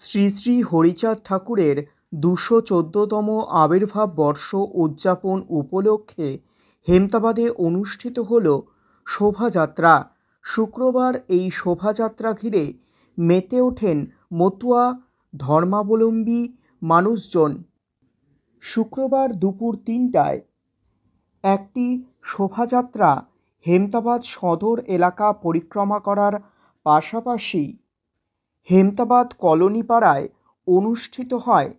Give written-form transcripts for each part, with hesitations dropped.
শ্রী শ্রী হরিচাঁদ ঠাকুরের ২১৪তম আবির্ভাব বর্ষ উদযাপন উপলক্ষে হেমতাবাদে অনুষ্ঠিত হল শোভাযাত্রা। শুক্রবার এই শোভাযাত্রা ঘিরে মেতে ওঠেন মতুয়া ধর্মাবলম্বী মানুষজন। শুক্রবার দুপুর ৩টায় একটি শোভাযাত্রা হেমতাবাদ সদর এলাকা পরিক্রমা করার পাশাপাশি হেমতাবাদ কলোনি পাড়ায় অনুষ্ঠিত হয়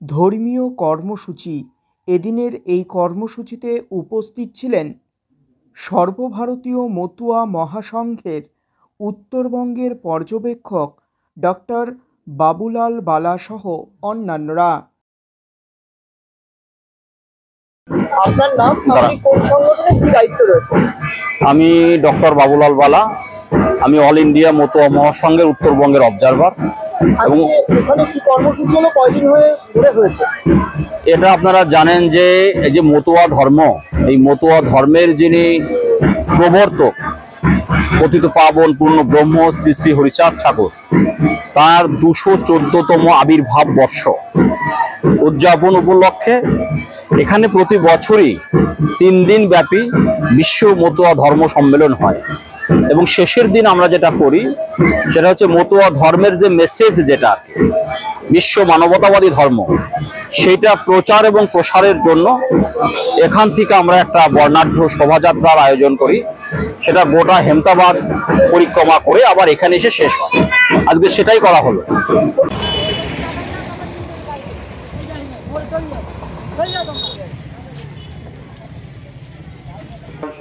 ধর্মীয় কর্মসূচি। এদিনের এই কর্মসূচিতে উপস্থিত ছিলেন সর্বভারতীয় মতুয়া মহাসংঘের উত্তরবঙ্গের পর্যবেক্ষক ডক্টর বাবুলাল বালা সহ অন্যান্যরা। আপনার নাম, আপনি কোন সংগঠনে কি দায়িত্ব রয়েছে? আমি ডক্টর বাবুলাল বালা, আমি অল ইন্ডিয়া মতুয়া মহাসংঘের উত্তরবঙ্গের অবজারভার। এবং এখানে কি কর্মসূচি হলো, কয়দিন ধরে হয়েছে? এটা আপনারা জানেন যে এই যে মতুয়া ধর্ম, এই মতুয়া ধর্মের যিনি প্রবর্তক পতিত পাবন পূর্ণ ব্রহ্ম শ্রী শ্রী হরিচাঁদ ঠাকুর, তার ২১৪তম আবির্ভাব বর্ষ উদযাপন উপলক্ষে এখানে প্রতি বছরই ৩ দিন ব্যাপী বিশ্ব মতুয়া ধর্ম সম্মেলন হয়। এবং শেষের দিন আমরা যেটা করি সেটা হচ্ছে মতুয়া ধর্মের যে মেসেজ, যেটা বিশ্ব মানবতাবাদী ধর্ম, সেইটা প্রচার এবং প্রসারের জন্য এখান থেকে আমরা একটা বর্ণাঢ্য শোভাযাত্রার আয়োজন করি। সেটা গোটা হেমতাবাদ পরিক্রমা করে আবার এখানে এসে শেষ হয়। আজকে সেটাই করা হলো।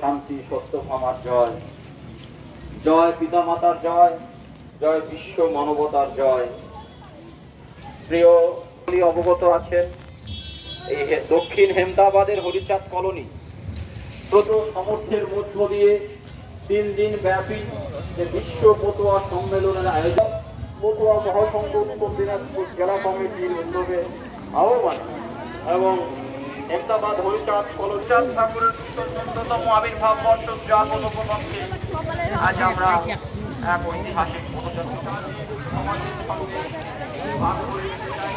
শান্তি সত্য ভামার জয়, জয় পিতা মাতার জয়, জয় বিশ্ব মানবতার জয়। প্রিয় অবগত আছেন, এই দক্ষিণ হেমতাবাদের হরিচাঁদ কলোনি প্রচুর সমর্থের মধ্য দিয়ে 3 দিন ব্যাপী যে বিশ্ব মতুয়া সম্মেলনের আয়োজন মতুয়া মহাসংঘ উত্তর দিনাজপুর জেলা কমিটির উদ্যোগে আহ্বান এবং হেমতাবাদ হরিচাঁদ কলোচাঁদ ঠাকুরের ২১৪তম আবির্ভাব বর্ষ উদযাপন উপলক্ষে আজ আমরা এক ঐতিহাসিক পদযাত্রা সমাজের সঙ্গে ভাগ করে নিতে চাই।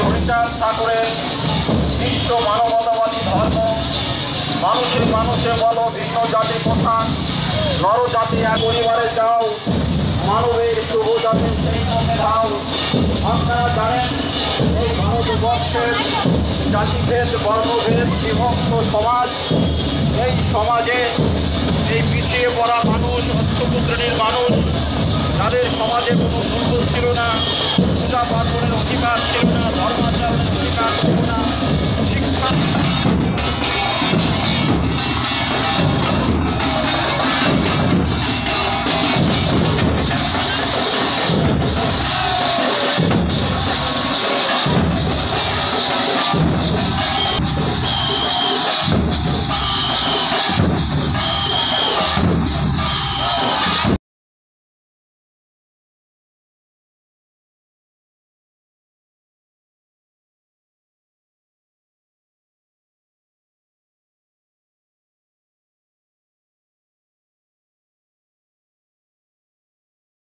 হরিচাঁদ ঠাকুরের বিশ্ব মানবতাবাদী ধর্ম, মানুষে মানুষে বলো ভিন্ন জাতি প্রধান, নরজাতি এক পরিবারে যাও, মানবের শুভ জাতির সেই মনে দাও। আপনারা জানেন এই ভারতবর্ষের জাতিভেদ বর্ণভেদ বিভক্ত সমাজ, এই সমাজে এই পিছিয়ে পড়া মানুষ, অত্যন্ত শ্রেণীর মানুষ, তাদের সমাজে কোনো মূল্য ছিল না, পূজা পার্বণের অধিকার ছিল না, ধর্মাচরণের অধিকার ছিল না,